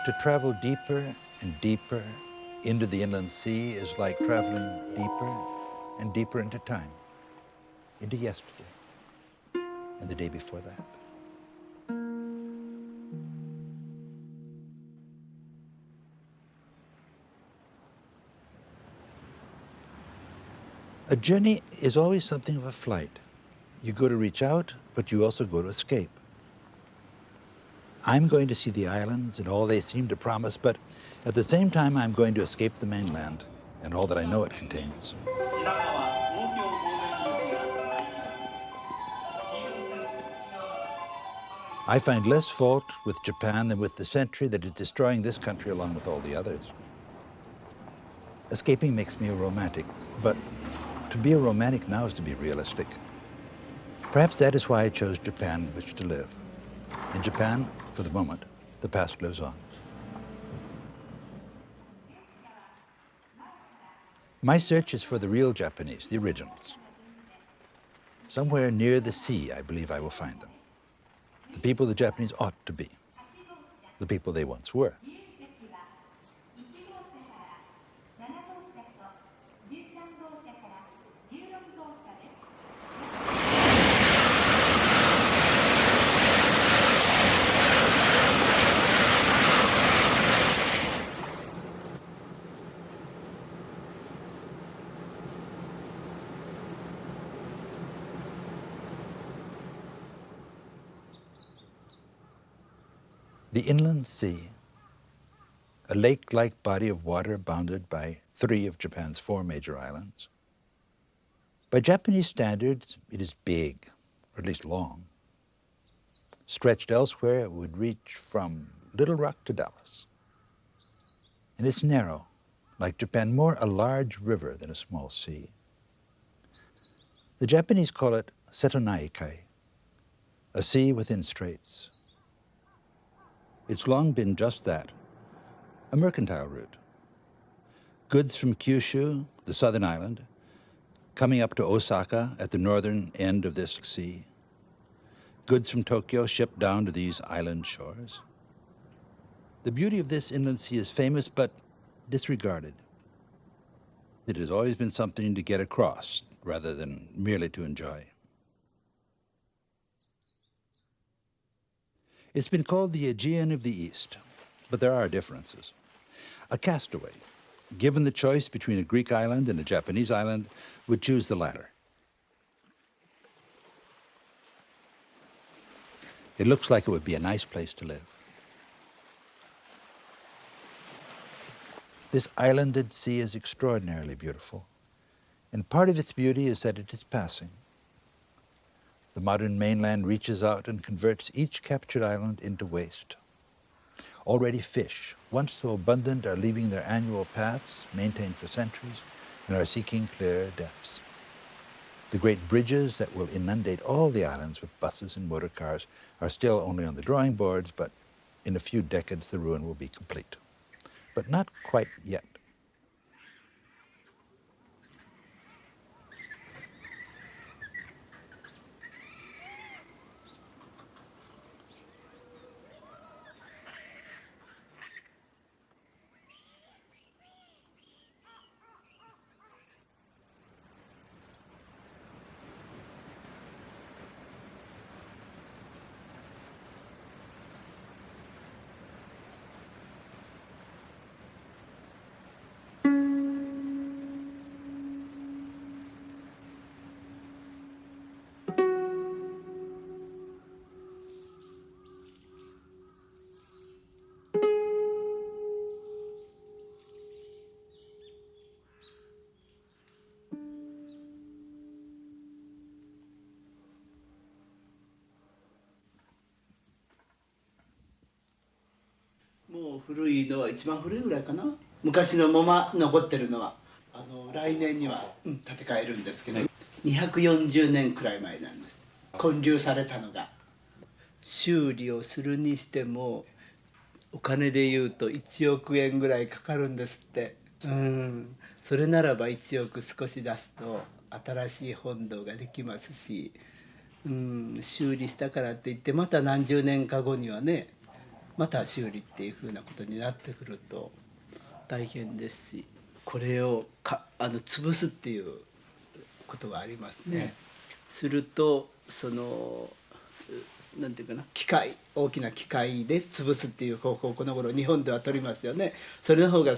To travel deeper and deeper into the inland sea is like traveling deeper and deeper into time, into yesterday and the day before that. A journey is always something of a flight. You go to reach out, but you also go to escape. I'm going to see the islands and all they seem to promise, but at the same time, I'm going to escape the mainland and all that I know it contains. I find less fault with Japan than with the century that is destroying this country along with all the others. Escaping makes me a romantic, but to be a romantic now is to be realistic. Perhaps that is why I chose Japan in which to live. In Japan, for the moment, the past lives on. My search is for the real Japanese, the originals. Somewhere near the sea, I believe I will find them. The people the Japanese ought to be. The people they once were. The inland sea, a lake-like body of water bounded by 3 of Japan's 4 major islands. By Japanese standards, it is big, or at least long. Stretched elsewhere, it would reach from Little Rock to Dallas. And it's narrow, like Japan, more a large river than a small sea. The Japanese call it Setonaikai, a sea within straits. It's long been just that, a mercantile route. Goods from Kyushu, the southern island, coming up to Osaka at the northern end of this sea. Goods from Tokyo shipped down to these island shores. The beauty of this inland sea is famous but disregarded. It has always been something to get across rather than merely to enjoy. It's been called the Aegean of the East, but there are differences. A castaway, given the choice between a Greek island and a Japanese island, would choose the latter. It looks like it would be a nice place to live. This islanded sea is extraordinarily beautiful, and part of its beauty is that it is passing. The modern mainland reaches out and converts each captured island into waste. Already fish, once so abundant, are leaving their annual paths, maintained for centuries, and are seeking clearer depths. The great bridges that will inundate all the islands with buses and motor cars are still only on the drawing boards, but in a few decades the ruin will be complete. But not quite yet.もう古いのは一番古いぐらいかな。昔のまま残ってるのは来年には、建て替えるんですけど、240年くらい前なんです。建立されたのが。修理をするにしてもお金でいうと1億円ぐらいかかるんですって。それならば1億少し出すと新しい本堂ができますし、修理したからって言ってまた何十年か後にはね、また修理っていうふうなことになってくると大変ですし、これを潰すっていうことがありますね。するとなんていうかな、大きな機械で潰すっていう方法をこの頃日本では取りますよね。それの方が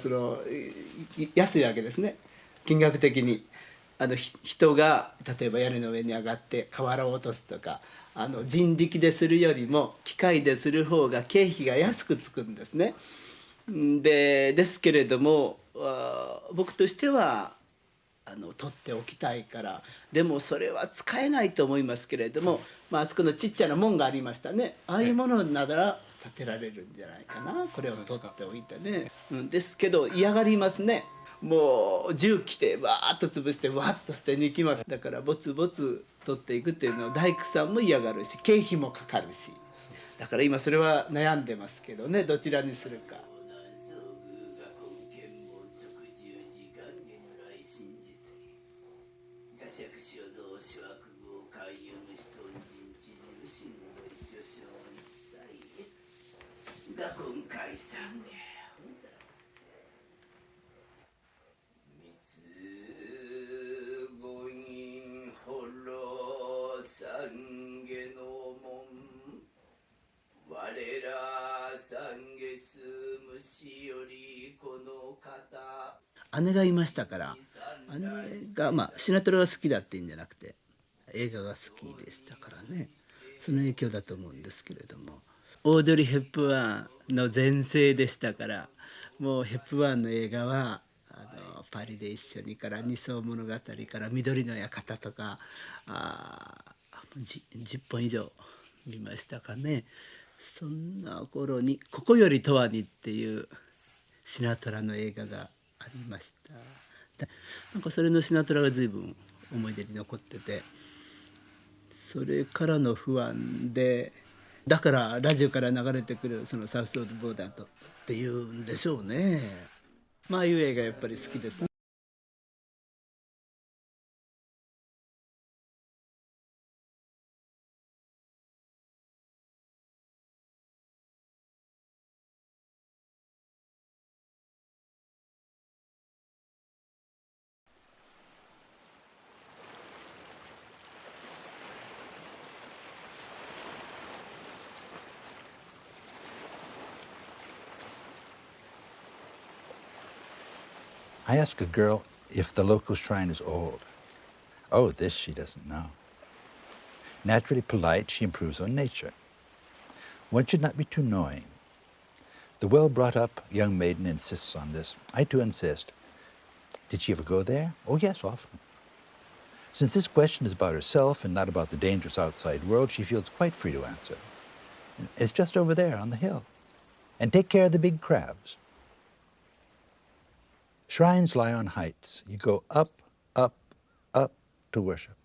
安いわけですね、金額的に。人が例えば屋根の上に上がって瓦を落とすとか人力でするよりも機械でする方が経費が安くつくんですね。ですけれども僕としては取っておきたいから。でもそれは使えないと思いますけれども、あそこのちっちゃな門がありましたね。ああいうものなら建てられるんじゃないかな、これを取っておいてね。ですけど嫌がりますね。もう重機でわーっと潰してわーっと捨てに行きます。だからぼつぼつ取っていくっていうのは大工さんも嫌がるし経費もかかるし、だから今それは悩んでますけどね、どちらにするか。が今回さん五人ほろ三下の門我ら三下す虫よりこの方。姉がいましたから、姉がシナトラが好きだって言うんじゃなくて映画が好きでしたからね、その影響だと思うんですけれども。オードリー・ヘップワーンの全盛でしたから、もうヘップワーンの映画はパリで一緒にから二層物語から緑の館とか10本以上見ましたかね。そんな頃に「ここより永遠に」っていうシナトラの映画がありました。なんかそれのシナトラが随分思い出に残ってて、それからの不安で、だからラジオから流れてくるそのサウスロードボーダーとっていうんでしょうね。ああいう映画やっぱり好きですね。I ask a girl if the local shrine is old. Oh, this she doesn't know. Naturally polite, she improves on nature. One should not be too knowing. The well-brought-up young maiden insists on this. I too insist. Did she ever go there? Oh, yes, often. Since this question is about herself and not about the dangerous outside world, she feels quite free to answer. It's just over there on the hill. And take care of the big crabs. Shrines lie on heights. You go up, up, up to worship.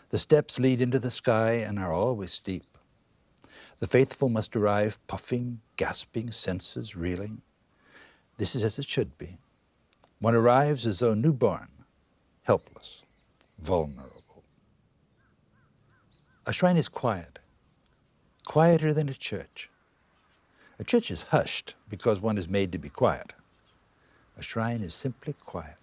The steps lead into the sky and are always steep. The faithful must arrive puffing, gasping, senses reeling. This is as it should be. One arrives as though newborn, helpless, vulnerable. A shrine is quiet, quieter than a church. A church is hushed because one is made to be quiet. A shrine is simply quiet.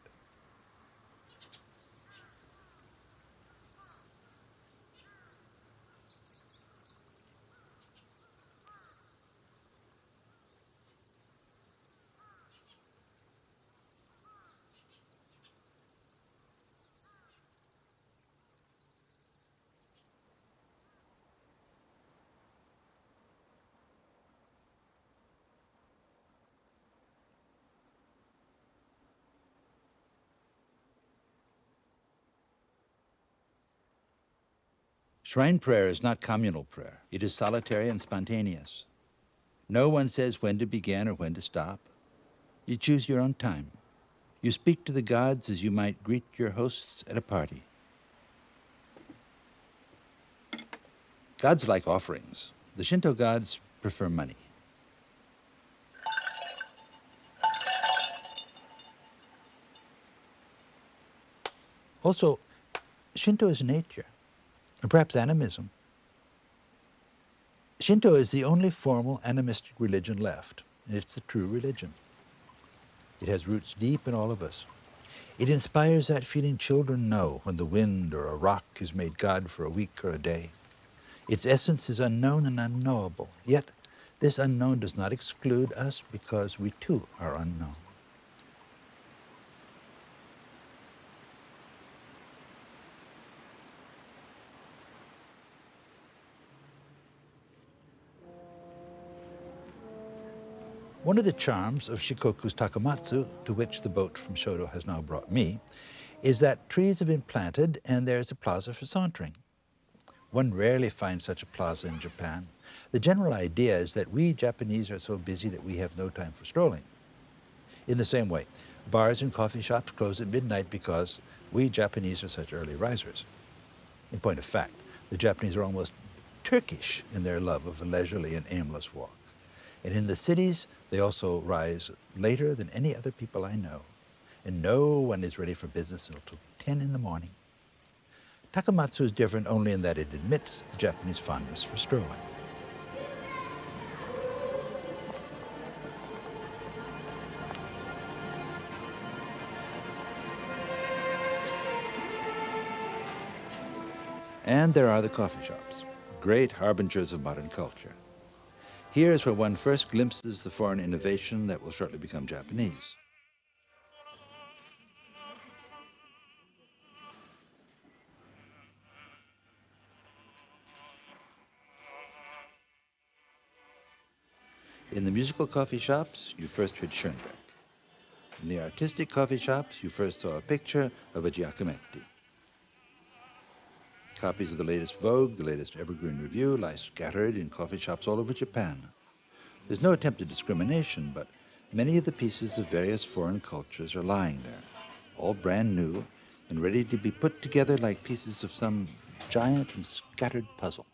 Shrine prayer is not communal prayer. It is solitary and spontaneous. No one says when to begin or when to stop. You choose your own time. You speak to the gods as you might greet your hosts at a party. Gods like offerings. The Shinto gods prefer money. Also, Shinto is nature, or perhaps animism. Shinto is the only formal animistic religion left, and it's the true religion. It has roots deep in all of us. It inspires that feeling children know when the wind or a rock is made God for a week or a day. Its essence is unknown and unknowable, yet this unknown does not exclude us because we too are unknown. One of the charms of Shikoku's Takamatsu, to which the boat from Shodo has now brought me, is that trees have been planted and there's a plaza for sauntering. One rarely finds such a plaza in Japan. The general idea is that we Japanese are so busy that we have no time for strolling. In the same way, bars and coffee shops close at midnight because we Japanese are such early risers. In point of fact, the Japanese are almost Turkish in their love of a leisurely and aimless walk. And in the cities, they also rise later than any other people I know. And no one is ready for business until 10 in the morning. Takamatsu is different only in that it admits the Japanese fondness for strolling. And there are the coffee shops, great harbingers of modern culture. Here is where one first glimpses the foreign innovation that will shortly become Japanese. In the musical coffee shops, you first heard Schoenberg. In the artistic coffee shops, you first saw a picture of a Giacometti. Copies of the latest Vogue, the latest Evergreen Review lie scattered in coffee shops all over Japan. There's no attempt at discrimination, but many of the pieces of various foreign cultures are lying there, all brand new and ready to be put together like pieces of some giant and scattered puzzle.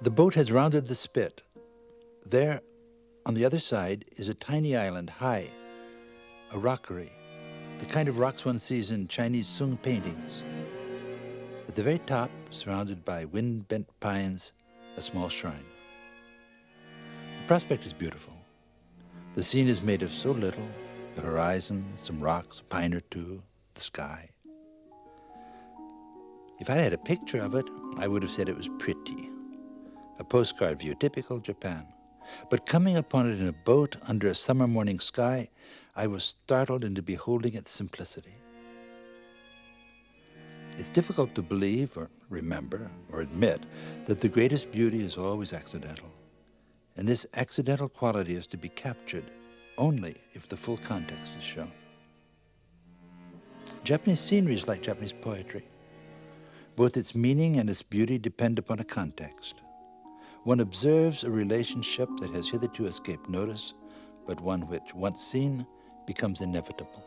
The boat has rounded the spit. There, on the other side, is a tiny island high, a rockery, the kind of rocks one sees in Chinese Sung paintings. At the very top, surrounded by wind-bent pines, a small shrine. The prospect is beautiful. The scene is made of so little, the horizon, some rocks, a pine or two, the sky. If I had a picture of it, I would have said it was pretty. A postcard view, typical Japan. But coming upon it in a boat under a summer morning sky, I was startled into beholding its simplicity. It's difficult to believe or remember or admit that the greatest beauty is always accidental. And this accidental quality is to be captured only if the full context is shown. Japanese scenery is like Japanese poetry. Both its meaning and its beauty depend upon a context. One observes a relationship that has hitherto escaped notice, but one which, once seen, becomes inevitable.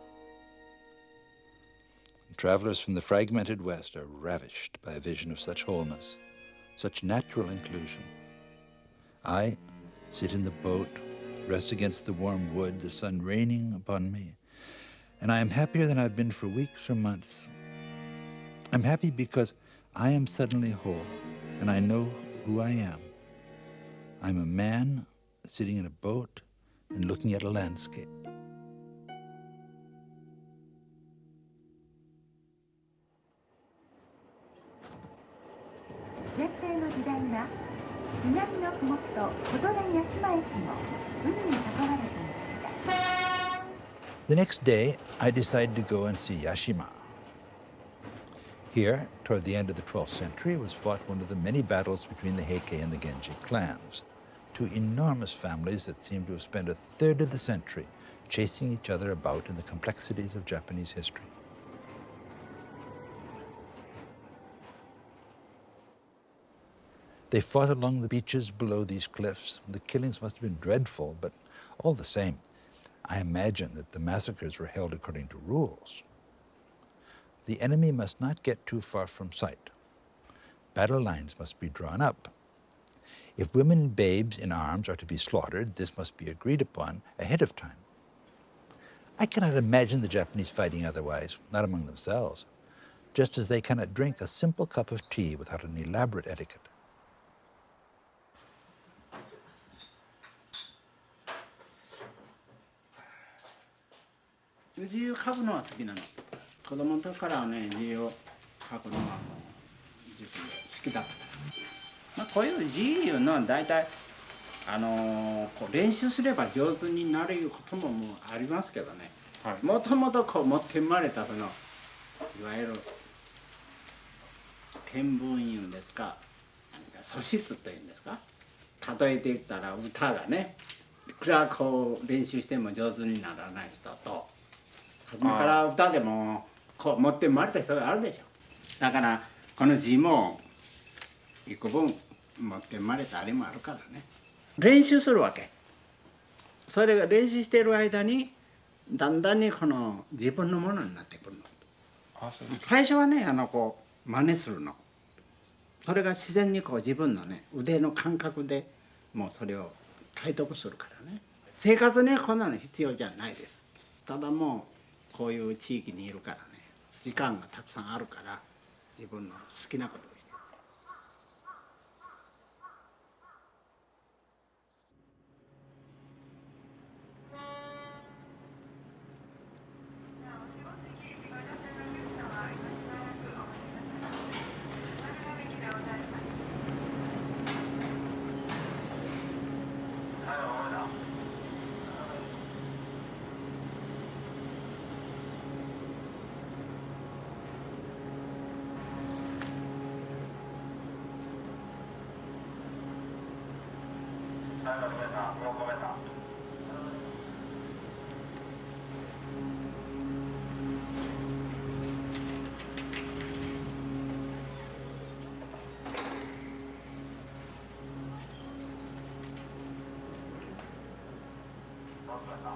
Travelers from the fragmented West are ravished by a vision of such wholeness, such natural inclusion. I, sit in the boat, rest against the warm wood, the sun raining upon me, and I am happier than I've been for weeks or months. I'm happy because I am suddenly whole, and I know who I am. I'm a man sitting in a boat and looking at a landscape. 前世の時代は南の麓琴台屋島駅も海に囲われていました。 The next day, I decided to go and see Yashima. Here, toward the end of the 12th century, was fought one of the many battles between the Heike and the Genji clans, two enormous families that seem to have spent a third of the century chasing each other about in the complexities of Japanese history. They fought along the beaches below these cliffs. The killings must have been dreadful, but all the same, I imagine that the massacres were held according to rules. The enemy must not get too far from sight. Battle lines must be drawn up. If women and babes in arms are to be slaughtered, this must be agreed upon ahead of time. I cannot imagine the Japanese fighting otherwise, not among themselves, just as they cannot drink a simple cup of tea without an elaborate etiquette. 字を書くのは好きなの。子供の時からね、字を書くのはもう自分で好きだったから。まあこういう字いうのは大体こう練習すれば上手になることももうありますけどね。もともとこう持って生まれたそのいわゆる天文いうんですか、素質というんですか。例えて言ったら歌がね、いくらこう練習しても上手にならない人と。初めから歌でもこう持って生まれた人があるでしょ。だからこの字も幾分持って生まれたあれもあるからね。練習するわけ。それが練習している間にだんだんにこの自分のものになってくるの。最初はねこう真似するの。それが自然にこう自分のね腕の感覚でもうそれを体得するからね。生活にこんなの必要じゃないです。ただもうこういう地域にいるからね、時間がたくさんあるから自分の好きなことをしてる。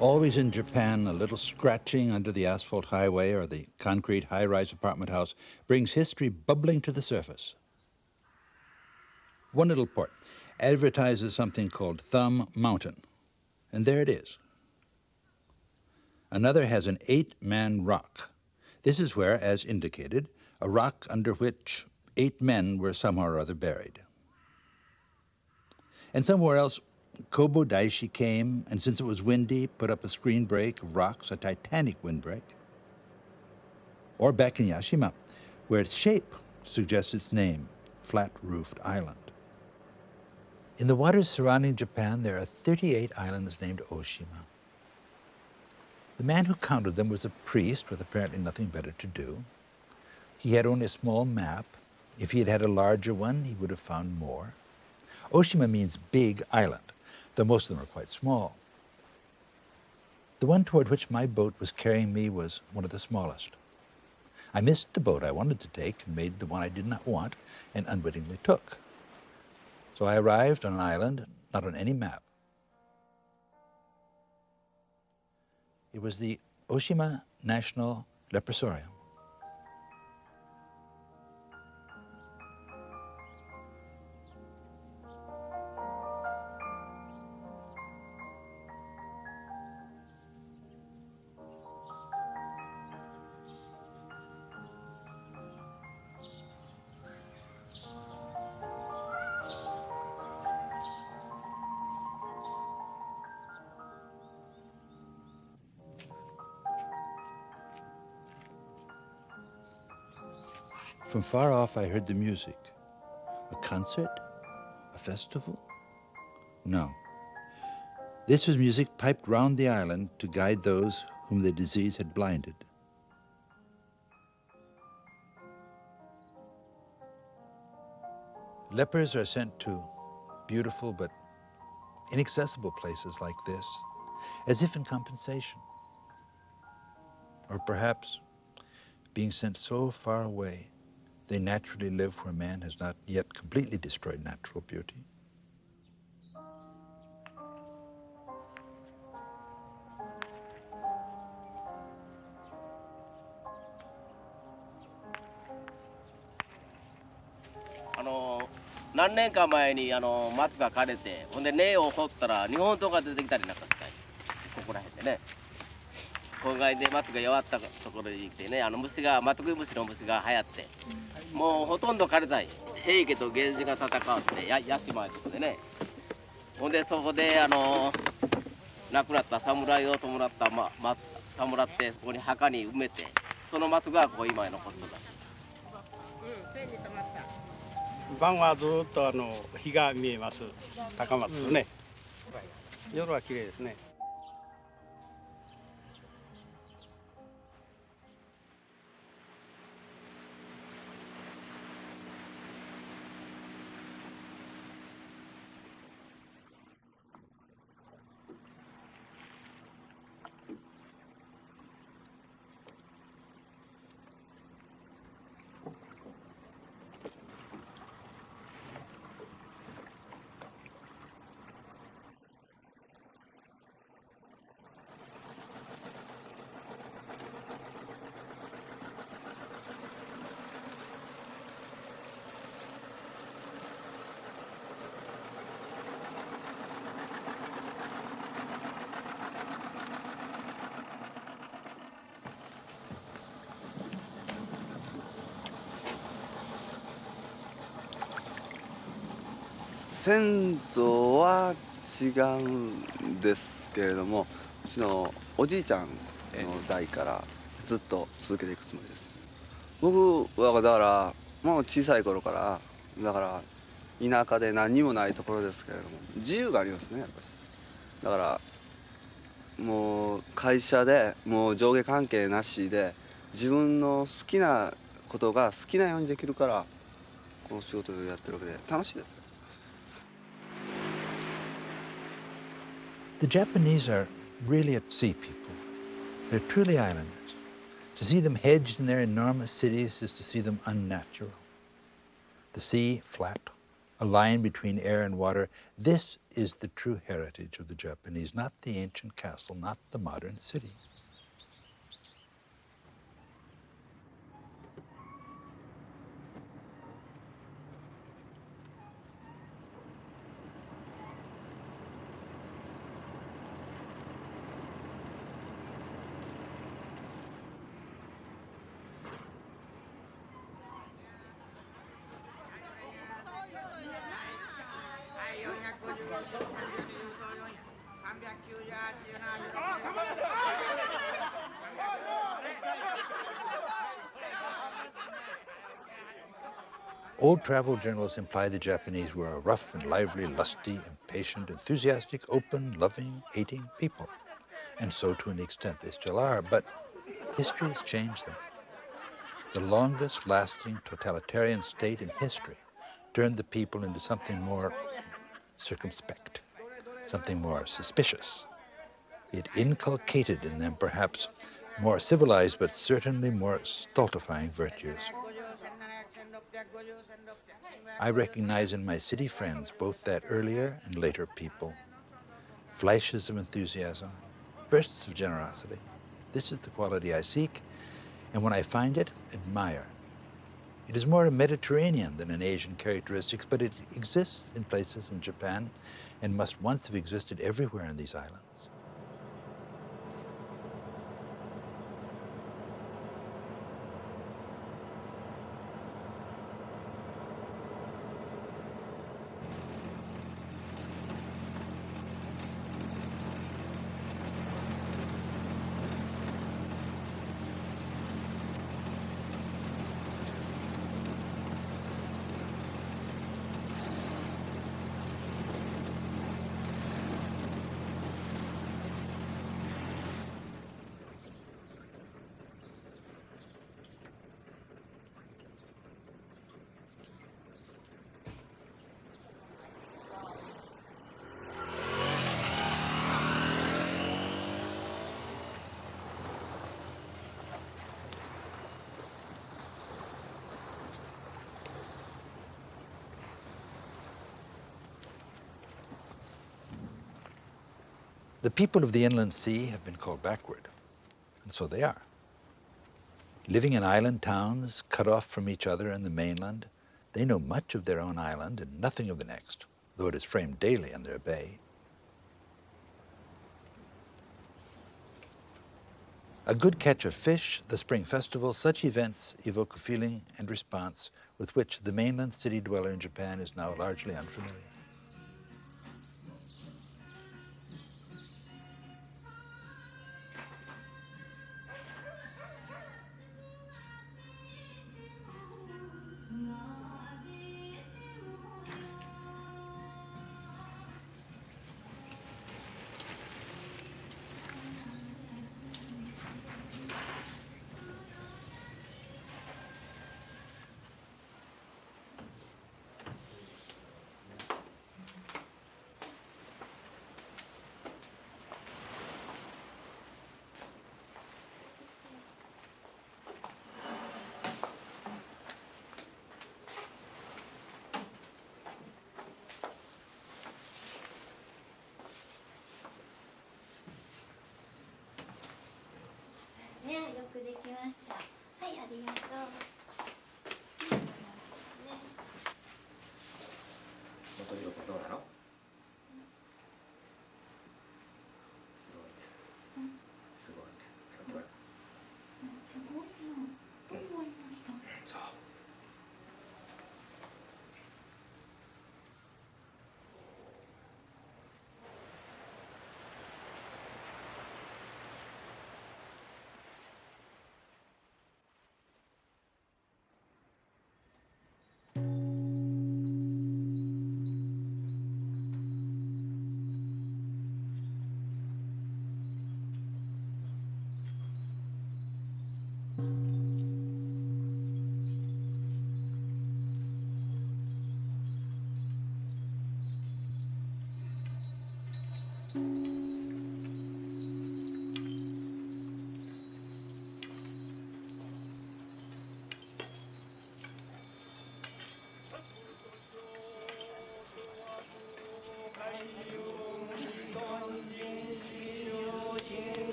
Always in Japan, a little scratching under the asphalt highway or the concrete high-rise apartment house brings history bubbling to the surface. One little port advertises something called Thumb Mountain, and there it is. Another has an 8-man rock. This is where, as indicated, a rock under which 8 men were somehow or other buried. And somewhere else, Kobo Daishi came, and since it was windy, put up a screen break of rocks, a titanic windbreak. Or back in Yashima, where its shape suggests its name, Flat-Roofed Island. In the waters surrounding Japan, there are 38 islands named Oshima. The man who counted them was a priest with apparently nothing better to do. He had only a small map. If he had had a larger one, he would have found more. Oshima means big island, though most of them are quite small. The one toward which my boat was carrying me was one of the smallest. I missed the boat I wanted to take and made the one I did not want and unwittingly took. So I arrived on an island, not on any map. It was the Oshima National Leprosarium. From far off I heard the music. A concert? A festival? No. This was music piped round the island to guide those whom the disease had blinded. Lepers are sent to beautiful but inaccessible places like this, as if in compensation. Or perhaps, being sent so far away, they naturally live where man has not yet completely destroyed natural beauty. 何年か前に松が枯れて、ほんで根を掘ったら日本刀が出てきたりなんかしたり、ここら辺でね。今回で松が弱ったところに来てね、虫がマトクイムシの虫が流行って、もうほとんど枯れたい。平家と源氏が戦って屋島へとこでね。ほんでそこで亡くなった侍を弔った弔ってそこに墓に埋めて、その松がこう今に残ってます。晩はずっと日が見えます。高松ね。夜は綺麗ですね。先祖は違うんですけれども、うちのおじいちゃんの代からずっと続けていくつもりです。僕はだからもう小さい頃からだから田舎で何にもないところですけれども自由がありますね、やっぱり。だからもう会社でもう上下関係なしで自分の好きなことが好きなようにできるからこの仕事をやってるわけで楽しいですよ。The Japanese are really a sea people. They're truly islanders. To see them hedged in their enormous cities is to see them unnatural. The sea, flat, a line between air and water, this is the true heritage of the Japanese, not the ancient castle, not the modern city. Old travel journals imply the Japanese were a rough and lively, lusty, impatient, enthusiastic, open, loving, hating people. And so to an extent they still are, but history has changed them. The longest lasting totalitarian state in history turned the people into something more circumspect, something more suspicious. It inculcated in them perhaps more civilized but certainly more stultifying virtues. I recognize in my city friends both that earlier and later people, flashes of enthusiasm, bursts of generosity. This is the quality I seek, and when I find it, admire. It is more a Mediterranean than an Asian characteristic, but it exists in places in Japan and must once have existed everywhere in these islands. The people of the inland sea have been called backward, and so they are. Living in island towns, cut off from each other and the mainland, they know much of their own island and nothing of the next, though it is framed daily in their bay. A good catch of fish, the spring festival, such events evoke a feeling and response with which the mainland city dweller in Japan is now largely unfamiliar.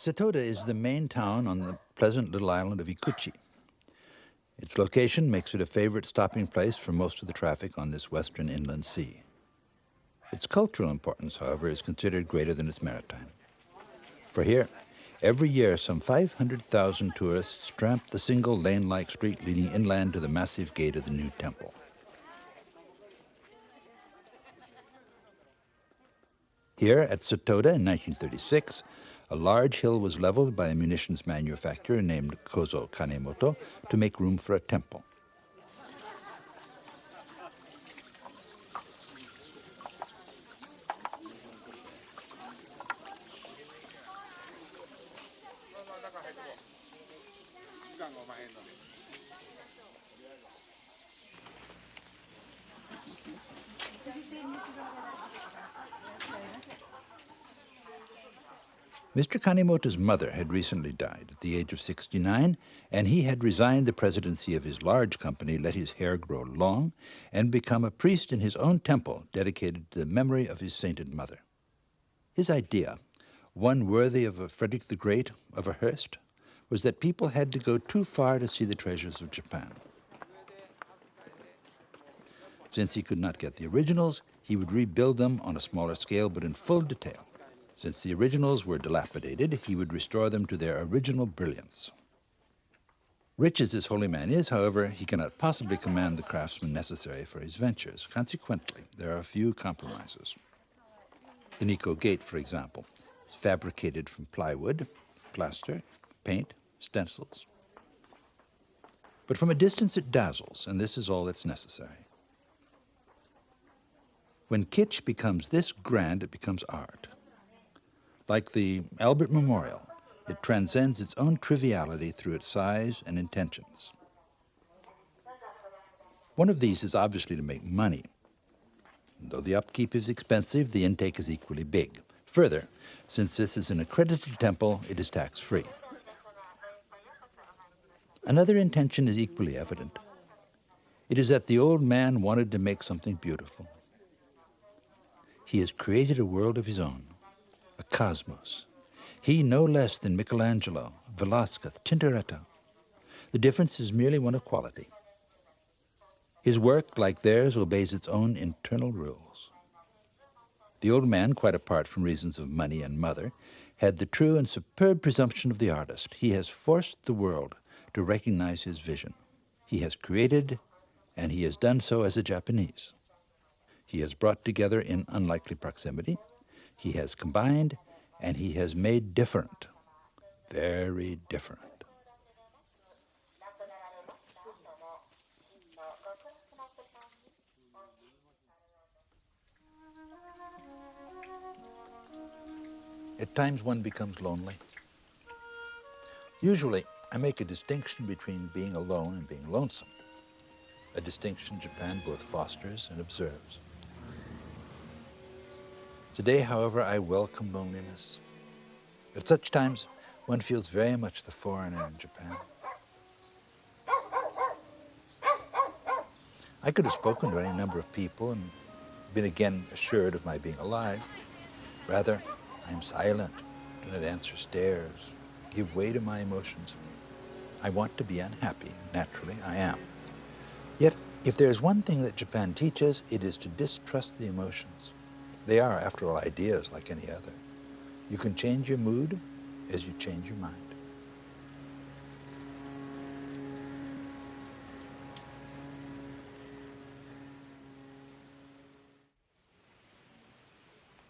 Setoda is the main town on the pleasant little island of Ikuchi. Its location makes it a favorite stopping place for most of the traffic on this western inland sea. Its cultural importance, however, is considered greater than its maritime. For here, every year some 500,000 tourists tramp the single lane-like street leading inland to the massive gate of the new temple. Here at Setoda in 1936, a large hill was leveled by a munitions manufacturer named Kozo Kanemoto to make room for a temple. Mr. Kanemoto's mother had recently died at the age of 69, and he had resigned the presidency of his large company, let his hair grow long, and become a priest in his own temple dedicated to the memory of his sainted mother. His idea, one worthy of a Frederick the Great, of a Hearst, was that people had to go too far to see the treasures of Japan. Since he could not get the originals, he would rebuild them on a smaller scale but in full detail. Since the originals were dilapidated, he would restore them to their original brilliance. Rich as this holy man is, however, he cannot possibly command the craftsmen necessary for his ventures. Consequently, there are few compromises. The Nikko Gate, for example, is fabricated from plywood, plaster, paint, stencils. But from a distance it dazzles, and this is all that's necessary. When kitsch becomes this grand, it becomes art. Like the Albert Memorial, it transcends its own triviality through its size and intentions. One of these is obviously to make money. Though the upkeep is expensive, the intake is equally big. Further, since this is an accredited temple, it is tax-free. Another intention is equally evident. It is that the old man wanted to make something beautiful. He has created a world of his own, a cosmos. He no less than Michelangelo, Velázquez, Tintoretto. The difference is merely one of quality. His work, like theirs, obeys its own internal rules. The old man, quite apart from reasons of money and mother, had the true and superb presumption of the artist. He has forced the world to recognize his vision. He has created, and he has done so as a Japanese. He has brought together in unlikely proximity. He has combined, and he has made different, very different. At times one becomes lonely. Usually, I make a distinction between being alone and being lonesome, a distinction Japan both fosters and observes. Today, however, I welcome loneliness. At such times, one feels very much the foreigner in Japan. I could have spoken to any number of people and been again assured of my being alive. Rather, I am silent, do not answer stares, give way to my emotions. I want to be unhappy, naturally I am. Yet, if there is one thing that Japan teaches, it is to distrust the emotions. They are, after all, ideas like any other. You can change your mood as you change your mind.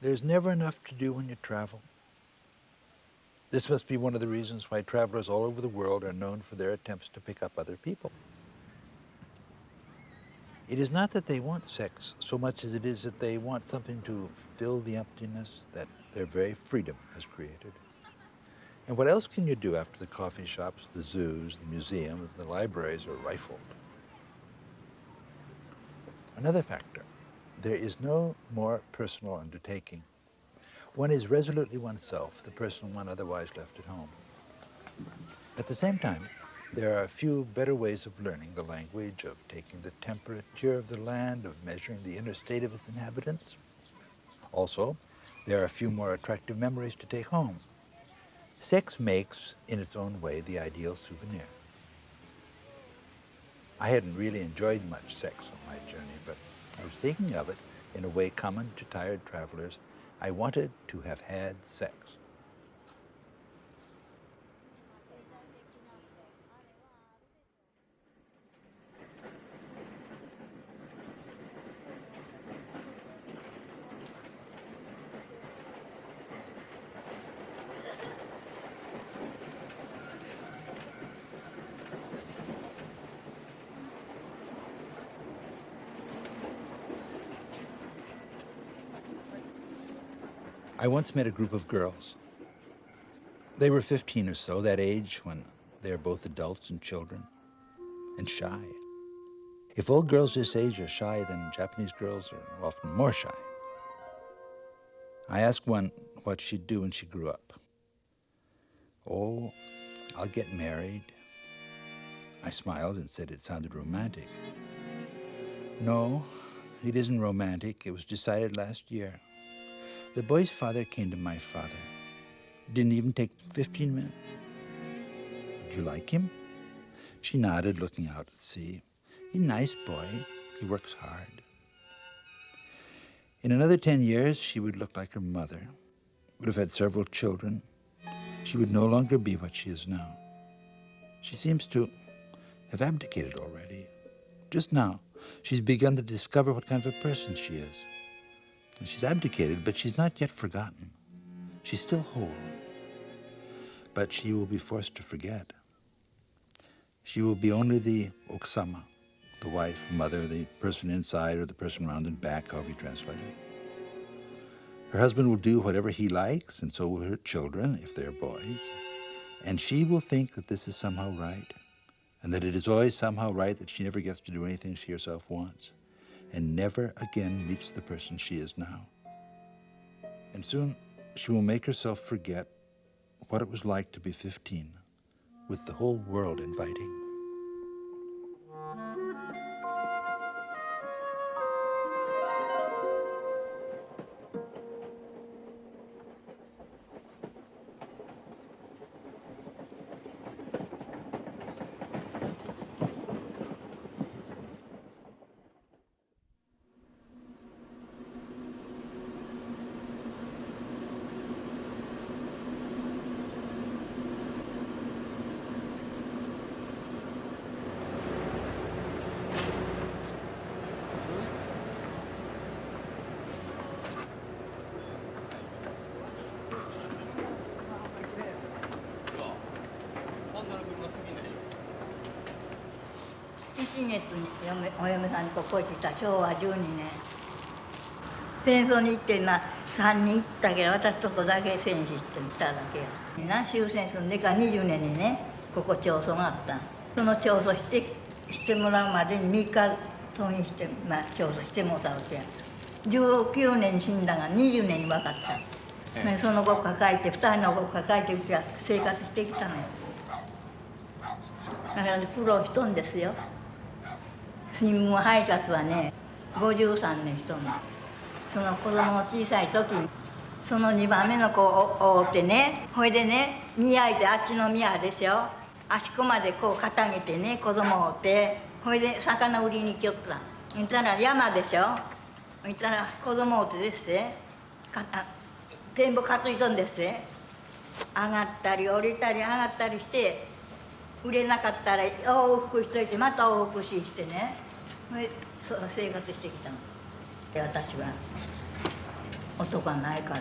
There's never enough to do when you travel. This must be one of the reasons why travelers all over the world are known for their attempts to pick up other people. It is not that they want sex so much as it is that they want something to fill the emptiness that their very freedom has created. And what else can you do after the coffee shops, the zoos, the museums, the libraries are rifled? Another factor, there is no more personal undertaking. One is resolutely oneself, the person one otherwise left at home. At the same time, there are a few better ways of learning the language, of taking the temperature of the land, of measuring the inner state of its inhabitants. Also, there are a few more attractive memories to take home. Sex makes, in its own way, the ideal souvenir. I hadn't really enjoyed much sex on my journey, but I was thinking of it in a way common to tired travelers. I wanted to have had sex. I once met a group of girls. They were 15 or so, that age when They are both adults and children, and shy. If old girls this age are shy, then Japanese girls are often more shy. I asked one what she'd do when she grew up. "Oh, I'll get married." I smiled and said it sounded romantic. "No, it isn't romantic. It was decided last year." The boy's father came to my father. It didn't even take 15 minutes. "Would you like him?" She nodded, looking out at the sea. "He's a nice boy. He works hard." In another 10 years, she would look like her mother, would have had several children. She would no longer be what she is now. She seems to have abdicated already. Just now, she's begun to discover what kind of a person she is. And she's abdicated, but she's not yet forgotten. She's still whole. But she will be forced to forget. She will be only the okusama, the wife, mother, the person inside or the person round and back, however you translate it. Her husband will do whatever he likes, and so will her children, if they're boys. And she will think that this is somehow right, and that it is always somehow right that she never gets to do anything she herself wants, and never again meets the person she is now. And soon she will make herself forget what it was like to be 15, with the whole world inviting.1月にお嫁さんとこ来た昭和12年戦争に行って3人行ったけど私とこだけ戦死していただけや終戦住んでから20年にねここ町村があったその町村してもらうまでに3日葬儀して、町村してもらうわけや19年に死んだが20年に分かった、その子抱えて2人の子抱えてうちは生活してきたのよだから苦労しとんですよ新聞配達はね53年しとんのその子供の小さい時にその2番目の子を追ってねほいでね宮いであっちの宮ですよあそこまでこう肩げてね子供を追ってほいで魚売りに来よったそしたら山でしょそしたら子供を追ってですね全部担いとんですね上がったり降りたり上がったりして売れなかったら往復しといてまた往復してねそう生活してきたの私は男がないから。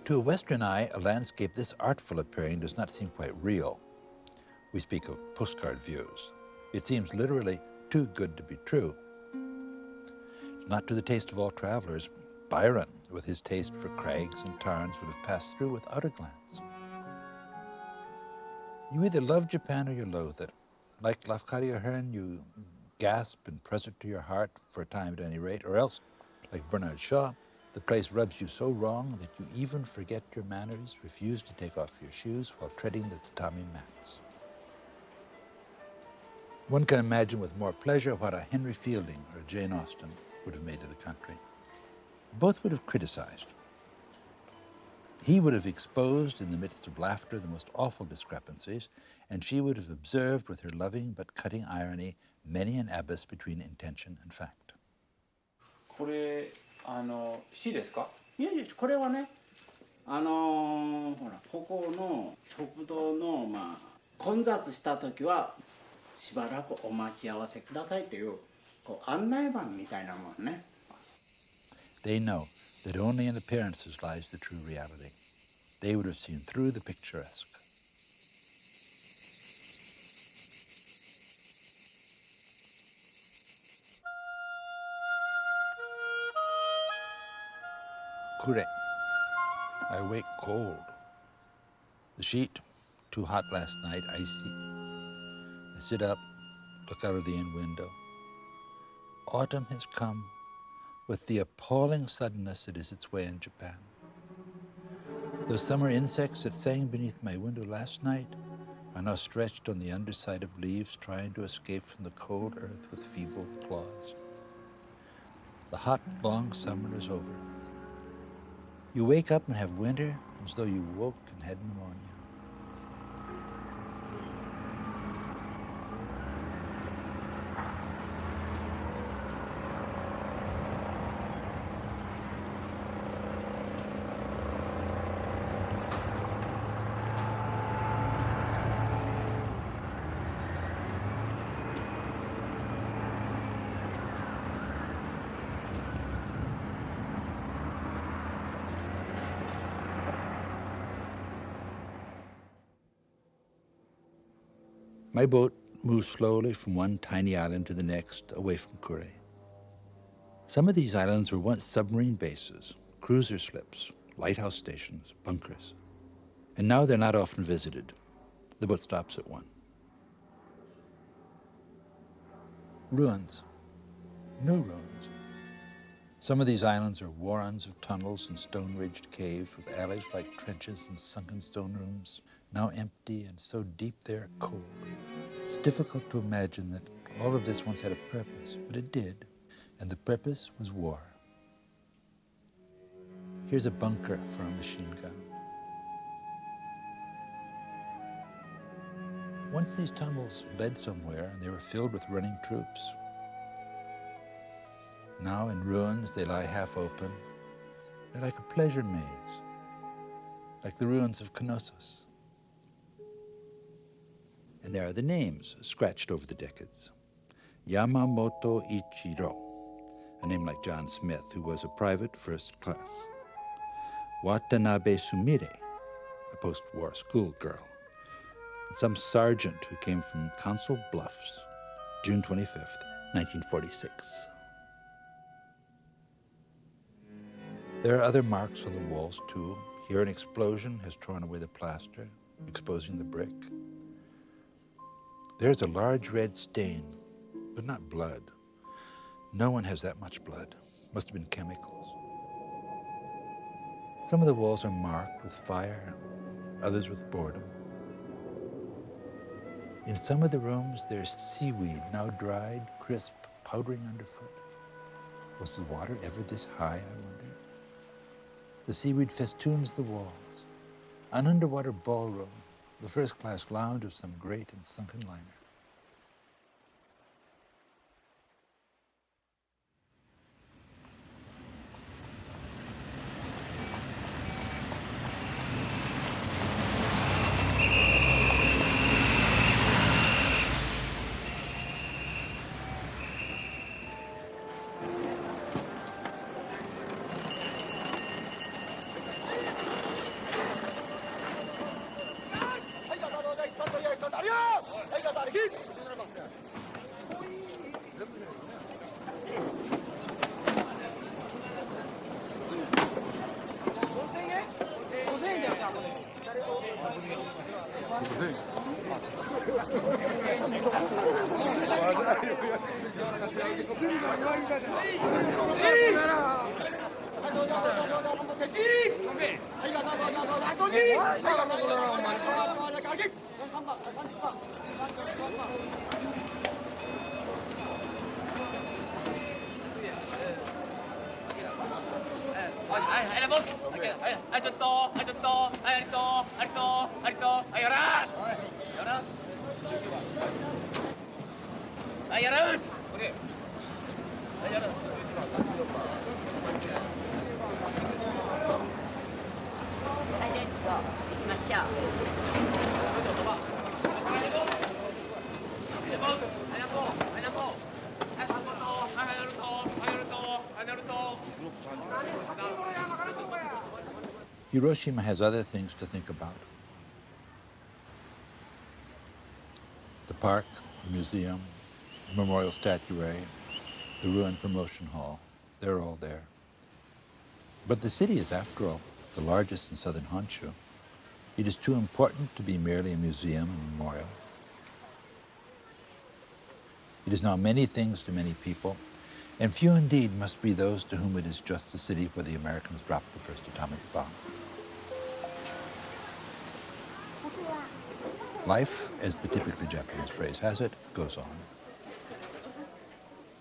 To a Western eye, a landscape this artful appearing does not seem quite real. We speak of postcard views. It seems literally too good to be true. Not to the taste of all travelers. Byron, with his taste for crags and tarns, would have passed through without a glance. You either love Japan or you loathe it. Like Lafcadio Hearn, you gasp and press it to your heart for a time at any rate, or else, like Bernard Shaw, the place rubs you so wrong that you even forget your manners, refuse to take off your shoes while treading the tatami mats. One can imagine with more pleasure what a Henry Fielding or Jane Austen would have made of the country. Both would have criticized. He would have exposed in the midst of laughter the most awful discrepancies, and she would have observed with her loving but cutting irony many an abyss between intention and fact. これ市ですか？いやいや、これはね、ほらここの食堂の混雑した時はしばらくお待ち合わせくださいという案内板みたいなもんね。They know that only in appearances lies the true reality. They would have seen through the picturesque. Kure. I wake cold. The sheet, too hot last night, icy. I sit up, look out of the inn window. Autumn has come with the appalling suddenness that is its way in Japan. Those summer insects that sang beneath my window last night are now stretched on the underside of leaves, trying to escape from the cold earth with feeble claws. The hot, long summer is over. You wake up and have winter as though you woke and had pneumonia. My boat moves slowly from one tiny island to the next, away from Kure. Some of these islands were once submarine bases, cruiser slips, lighthouse stations, bunkers. And now they're not often visited. The boat stops at one. Ruins. New ruins. Some of these islands are warrens of tunnels and stone-ridged caves with alleys like trenches and sunken stone rooms, now empty and so deep they are cold. It's difficult to imagine that all of this once had a purpose, but it did, and the purpose was war. Here's a bunker for a machine gun. Once these tunnels led somewhere, and they were filled with running troops. Now in ruins, they lie half open. They're like a pleasure maze, like the ruins of Knossos. And there are the names scratched over the decades. Yamamoto Ichiro, a name like John Smith, who was a private first class. Watanabe Sumire, a post-war schoolgirl. And some sergeant who came from Council Bluffs, June 25th, 1946. There are other marks on the walls, too. Here an explosion has torn away the plaster, exposing the brick. There's a large red stain, but not blood. No one has that much blood. Must have been chemicals. Some of the walls are marked with fire, others with boredom. In some of the rooms, there's seaweed, now dried, crisp, powdering underfoot. Was the water ever this high, I wonder? The seaweed festoons the walls. An underwater ballroom, the first-class lounge of some great and sunken liner. Hiroshima has other things to think about. The park, the museum, the memorial statuary, the ruined promotion hall, they're all there. But the city is, after all, the largest in southern Honshu. It is too important to be merely a museum and memorial. It is now many things to many people, and few indeed must be those to whom it is just a city where the Americans dropped the first atomic bomb. Life, as the typically Japanese phrase has it, goes on.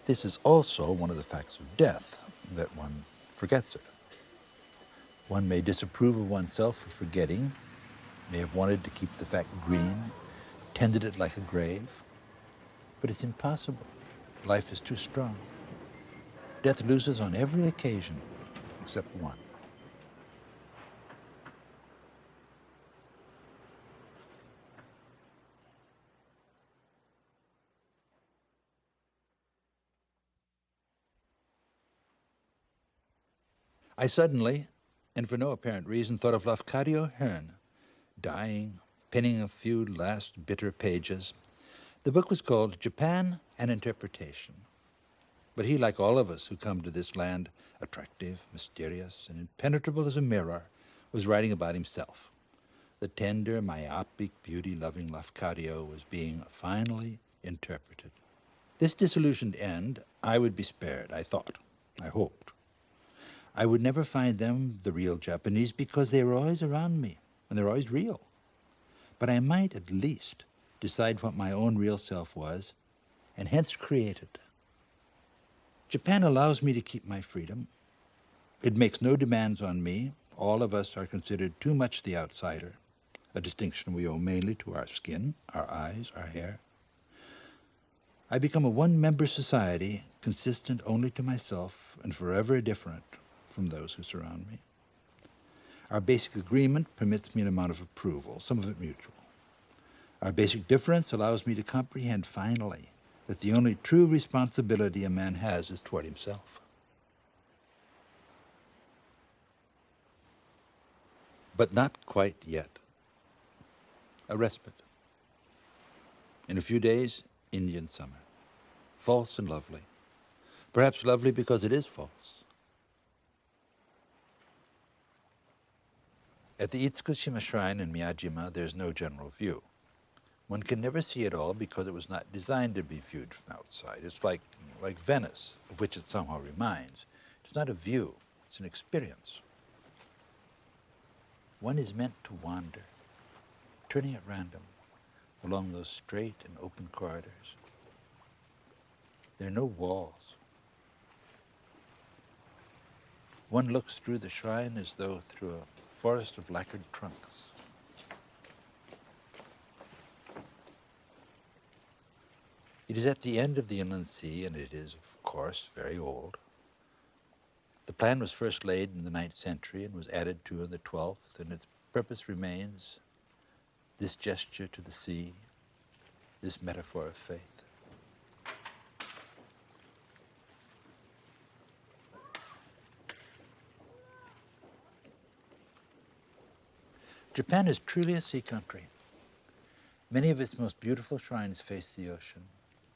This is also one of the facts of death, that one forgets it. One may disapprove of oneself for forgetting, may have wanted to keep the fact green, tended it like a grave, but it's impossible. Life is too strong. Death loses on every occasion except one. I suddenly, and for no apparent reason, thought of Lafcadio Hearn, dying, penning a few last bitter pages. The book was called Japan, an Interpretation. But he, like all of us who come to this land, attractive, mysterious, and impenetrable as a mirror, was writing about himself. The tender, myopic, beauty-loving Lafcadio was being finally interpreted. This disillusioned end, I would be spared, I thought, I hoped. I would never find them the real Japanese because they were always around me, and they're always real. But I might at least decide what my own real self was, and hence create it. Japan allows me to keep my freedom. It makes no demands on me. All of us are considered too much the outsider, a distinction we owe mainly to our skin, our eyes, our hair. I become a one-member society, consistent only to myself and forever different from those who surround me. Our basic agreement permits me an amount of approval, some of it mutual. Our basic difference allows me to comprehend finally that the only true responsibility a man has is toward himself. But not quite yet. A respite. In a few days, Indian summer. False and lovely. Perhaps lovely because it is false. At the Itsukushima Shrine in Miyajima, there's no general view. One can never see it all because it was not designed to be viewed from outside. It's like Venice, of which it somehow reminds. It's not a view, it's an experience. One is meant to wander, turning at random along those straight and open corridors. There are no walls. One looks through the shrine as though through a forest of lacquered trunks. It is at the end of the inland sea, and it is, of course, very old. The plan was first laid in the 9th century and was added to in the 12th, and its purpose remains this gesture to the sea, this metaphor of faith. Japan is truly a sea country. Many of its most beautiful shrines face the ocean,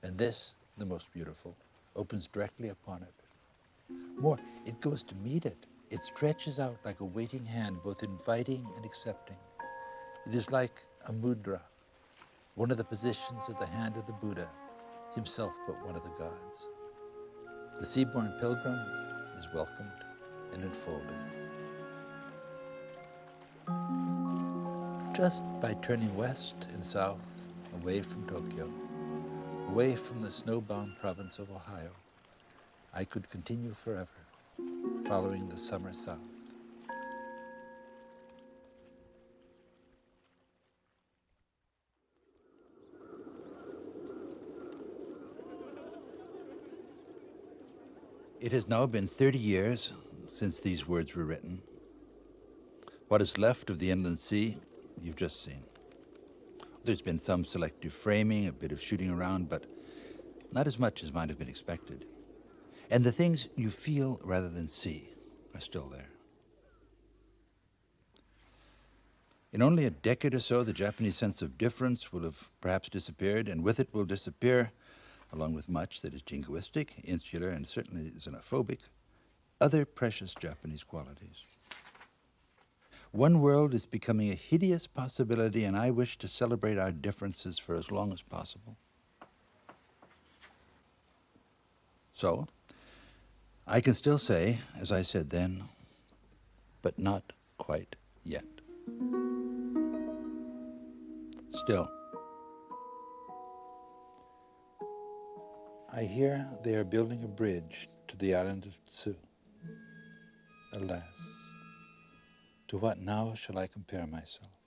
and this, the most beautiful, opens directly upon it. More, it goes to meet it. It stretches out like a waiting hand, both inviting and accepting. It is like a mudra, one of the positions of the hand of the Buddha, himself but one of the gods. The seaborne pilgrim is welcomed and enfolded. Just by turning west and south, away from Tokyo, away from the snowbound province of Ohio, I could continue forever, following the summer south. It has now been 30 years since these words were written. What is left of the inland sea, you've just seen. There's been some selective framing, a bit of shooting around, but not as much as might have been expected. And the things you feel rather than see are still there. In only a decade or so, the Japanese sense of difference will have perhaps disappeared, and with it will disappear, along with much that is jingoistic, insular, and certainly xenophobic, other precious Japanese qualities. One world is becoming a hideous possibility, and I wish to celebrate our differences for as long as possible. So, I can still say, as I said then, but not quite yet. Still, I hear they are building a bridge to the island of Tsu. Alas, to what now shall I compare myself?